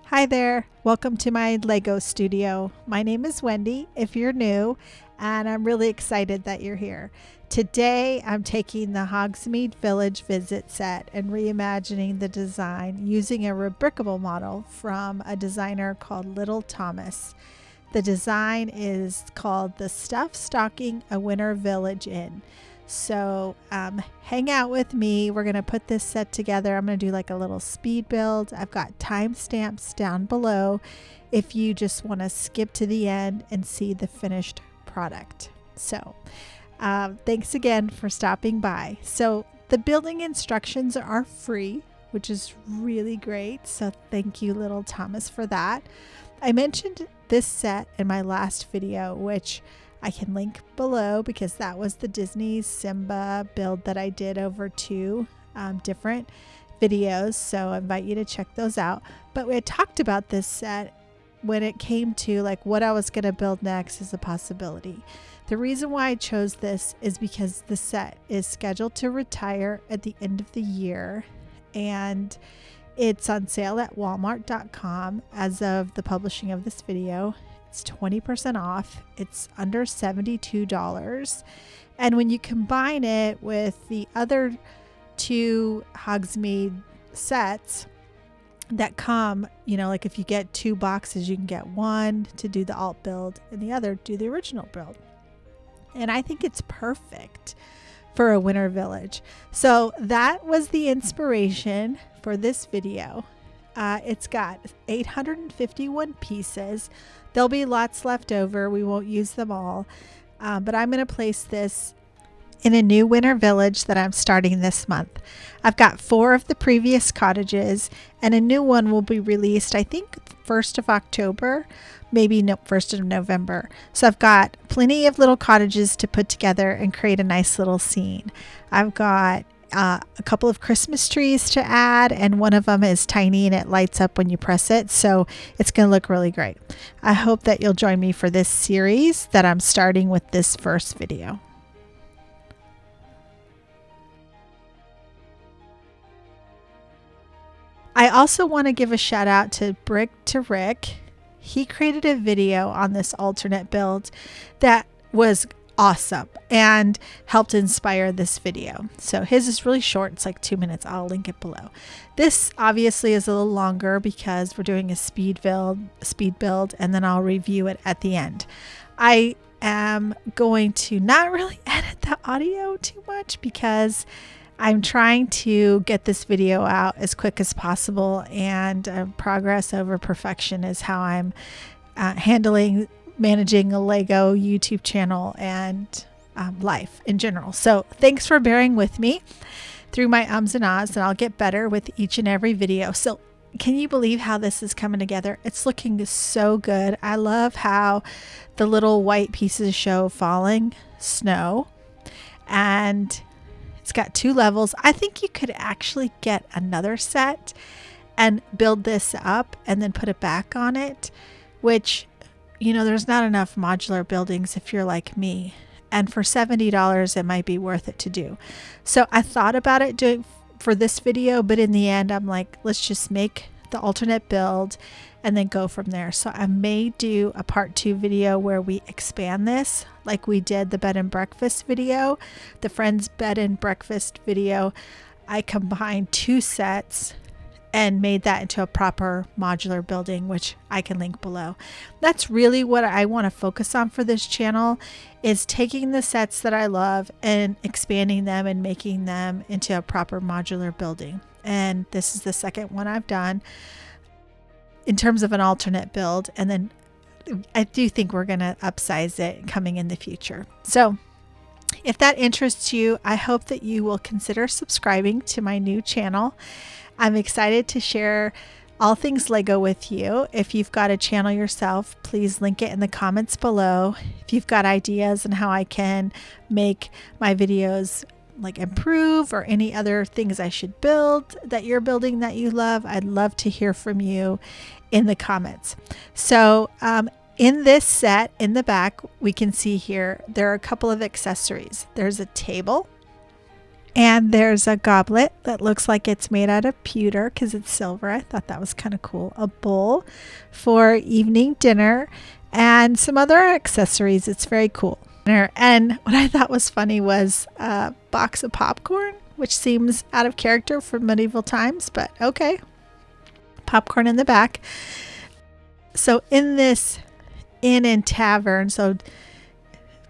Hi there, welcome to my Lego studio. My name is Wendy if you're new, and I'm really excited that you're here. Today I'm taking the Hogsmeade Village Visit set and reimagining the design using a rebrickable model from a designer called Little Thomas. The design is called The Stuff Stocking a Winter Village Inn. So hang out with me. We're going to put this set together. I'm going to do like a little speed build. I've got timestamps down below if you just want to skip to the end and see the finished product. So thanks again for stopping by. So the building instructions are free, which is really great. So thank you, Little Thomas, for that. I mentioned this set in my last video, which I can link below because that was the Disney Simba build that I did over two different videos. So I invite you to check those out. But we had talked about this set when it came to like what I was going to build next as a possibility. The reason why I chose this is because the set is scheduled to retire at the end of the year, and it's on sale at walmart.com as of the publishing of this video. It's 20% off. It's under $72. And when you combine it with the other two Hogsmeade sets that come, like if you get 2 boxes, you can get one to do the alt build and the other do the original build. And I think it's perfect for a winter village. So that was the inspiration for this video. It's got 851 pieces. There'll be lots left over. We won't use them all. But I'm going to place this in a new winter village that I'm starting this month. I've got 4 of the previous cottages, and a new one will be released, I think, 1st of October, maybe 1st of November. So I've got plenty of little cottages to put together and create a nice little scene. I've got a couple of Christmas trees to add, and one of them is tiny and it lights up when you press it, so it's going to look really great. I hope that you'll join me for this series that I'm starting with this first video. I also want to give a shout out to Brick to Rick. He created a video on this alternate build that was awesome and helped inspire this video. So his is really short. It's like 2 minutes. I'll link it below. This obviously is a little longer because we're doing a speed build, and then I'll review it at the end. I am going to not really edit the audio too much because I'm trying to get this video out as quick as possible, and progress over perfection is how I'm managing a Lego YouTube channel and life in general. So thanks for bearing with me through my ums and ahs, and I'll get better with each and every video. So can you believe how this is coming together? It's looking so good. I love how the little white pieces show falling snow, and it's got 2 levels. I think you could actually get another set and build this up and then put it back on it, which there's not enough modular buildings if you're like me. And for $70, it might be worth it to do. So I thought about it doing for this video, but in the end, I'm like, let's just make the alternate build and then go from there. So I may do a part 2 video where we expand this like we did the bed and breakfast video, the Friends bed and breakfast video. I combined 2 sets and made that into a proper modular building, which I can link below. That's really what I want to focus on for this channel, is taking the sets that I love and expanding them and making them into a proper modular building. And this is the second one I've done in terms of an alternate build. And then I do think we're going to upsize it coming in the future. So if that interests you, I hope that you will consider subscribing to my new channel. I'm excited to share all things Lego with you. If you've got a channel yourself, please link it in the comments below. If you've got ideas on how I can make my videos like improve, or any other things I should build that you're building that you love, I'd love to hear from you in the comments. So in this set, in the back, we can see here, there are a couple of accessories. There's a table, And there's a goblet that looks like it's made out of pewter because it's silver. I thought that was kind of cool. A bowl for evening dinner and some other accessories. It's very cool. And what I thought was funny was a box of popcorn, which seems out of character for medieval times, but okay. Popcorn in the back. So in this Inn and Tavern, so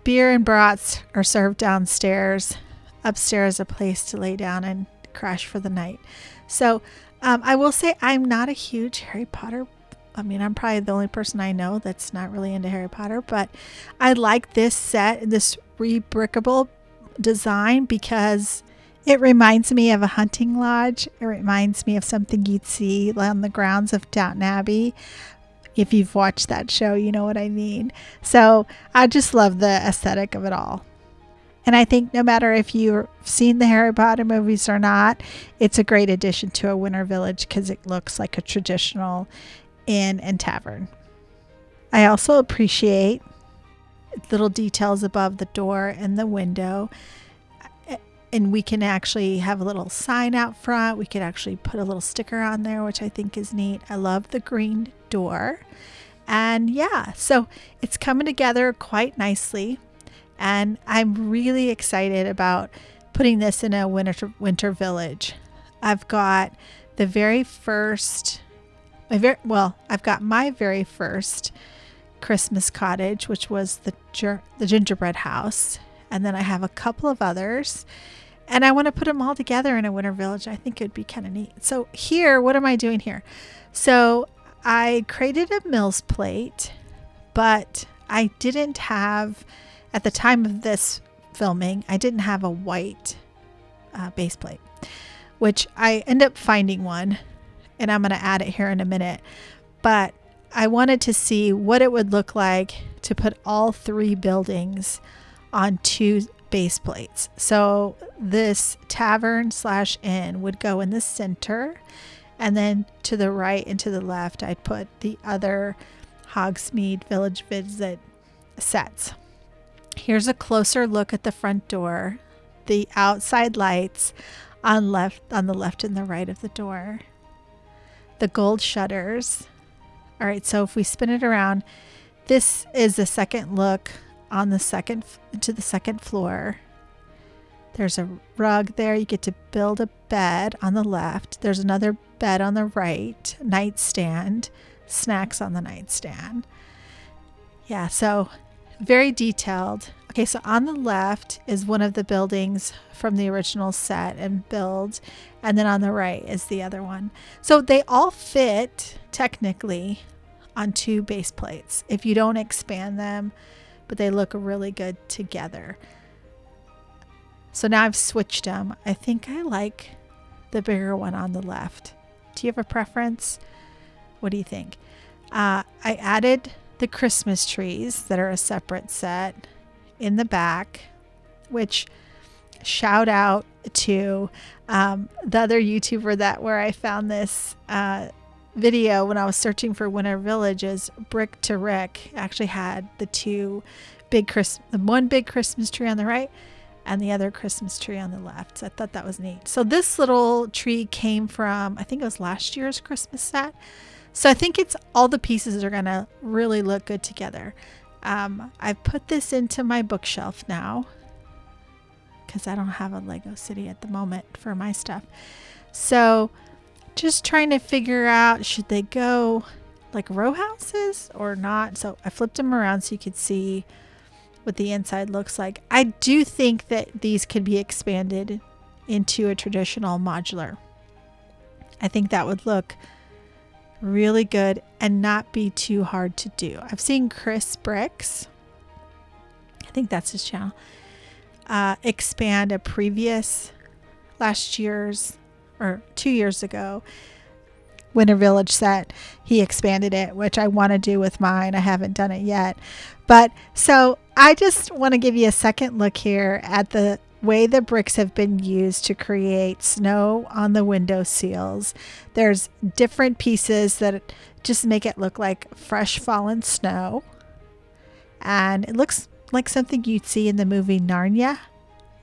beer and brats are served downstairs. Upstairs, a place to lay down and crash for the night. So I will say I'm not a huge Harry Potter. I mean, I'm probably the only person I know that's not really into Harry Potter, but I like this set, this rebrickable design, because it reminds me of a hunting lodge. It reminds me of something you'd see on the grounds of Downton Abbey. If you've watched that show, you know what I mean. So I just love the aesthetic of it all. And I think no matter if you've seen the Harry Potter movies or not, it's a great addition to a winter village because it looks like a traditional inn and tavern. I also appreciate little details above the door and the window. And we can actually have a little sign out front. We could actually put a little sticker on there, which I think is neat. I love the green door. And yeah, so it's coming together quite nicely. And I'm really excited about putting this in a winter village. I've got the very first, I've got my very first Christmas cottage, which was the gingerbread house. And then I have a couple of others. And I want to put them all together in a winter village. I think it would be kind of neat. So here, what am I doing here? So I created a Mills plate, but I didn't have, at the time of this filming, I didn't have a white base plate, which I end up finding one, and I'm going to add it here in a minute. But I wanted to see what it would look like to put all three buildings on two base plates. So this tavern/inn would go in the center, and then to the right and to the left, I'd put the other Hogsmeade Village Visit sets. Here's a closer look at the front door, the outside lights on the left and the right of the door, the gold shutters. All right, so if we spin it around, this is the second look on the second floor. There's a rug there. You get to build a bed on the left. There's another bed on the right, nightstand, snacks on the nightstand. Yeah, so very detailed. Okay, so on the left is one of the buildings from the original set and build, and then on the right is the other one. So they all fit technically on two base plates if you don't expand them, but they look really good together. So now I've switched them. I think I like the bigger one on the left. Do you have a preference? What do you think? I added the Christmas trees that are a separate set in the back, which shout out to the other YouTuber where I found this video when I was searching for winter villages. Brick to Rick actually had the one big Christmas tree on the right and the other Christmas tree on the left. So I thought that was neat. So this little tree came from, I think it was last year's Christmas set. So I think all the pieces are going to really look good together. I've put this into my bookshelf now because I don't have a Lego City at the moment for my stuff. So just trying to figure out, should they go like row houses or not? So I flipped them around so you could see what the inside looks like. I do think that these could be expanded into a traditional modular. I think that would look really good and not be too hard to do. I've seen Chris Bricks, I think that's his channel, expand a previous last year's or 2 years ago Winter Village set. He expanded it, which I want to do with mine. I haven't done it yet. But so I just want to give you a second look here at the way the bricks have been used to create snow on the window seals. There's different pieces that just make it look like fresh fallen snow. And it looks like something you'd see in the movie Narnia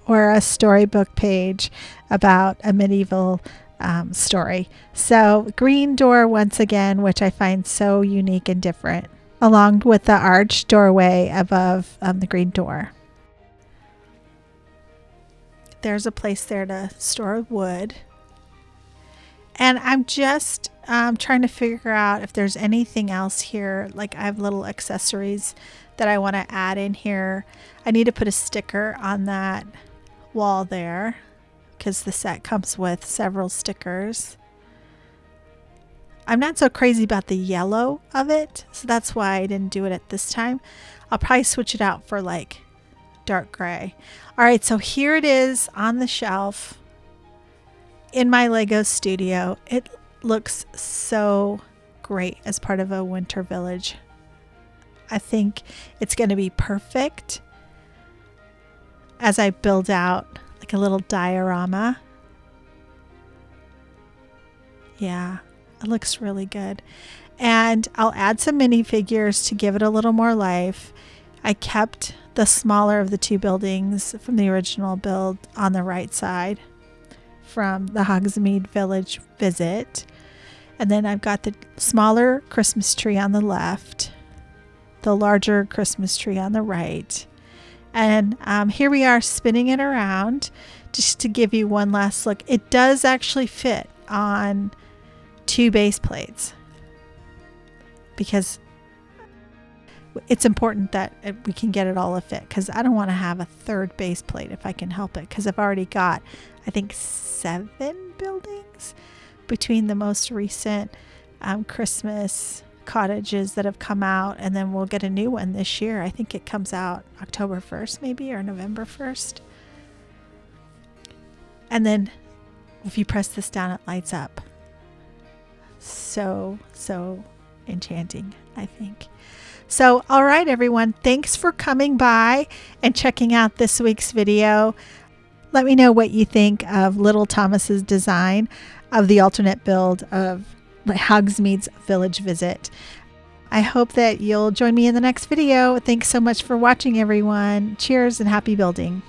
or a storybook page about a medieval story. So green door once again, which I find so unique and different, along with the arched doorway above the green door. There's a place there to store wood. And I'm just trying to figure out if there's anything else here. Like I have little accessories that I want to add in here. I need to put a sticker on that wall there because the set comes with several stickers. I'm not so crazy about the yellow of it, so that's why I didn't do it at this time. I'll probably switch it out for like dark gray. All right, so here it is on the shelf in my Lego studio. It looks so great as part of a winter village. I think it's going to be perfect as I build out like a little diorama. Yeah, it looks really good. And I'll add some minifigures to give it a little more life. I kept the smaller of the two buildings from the original build on the right side from the Hogsmeade Village Visit. And then I've got the smaller Christmas tree on the left, the larger Christmas tree on the right. And here we are spinning it around just to give you one last look. It does actually fit on 2 base plates because it's important that we can get it all to fit, because I don't want to have a 3rd base plate if I can help it, because I've already got, I think, 7 buildings between the most recent Christmas cottages that have come out, and then we'll get a new one this year. I think it comes out October 1st maybe, or November 1st. And then if you press this down, it lights up. So enchanting, I think. So, all right, everyone, thanks for coming by and checking out this week's video. Let me know what you think of Little Thomas's design of the alternate build of Hogsmeade's Village Visit. I hope that you'll join me in the next video. Thanks so much for watching, everyone. Cheers and happy building.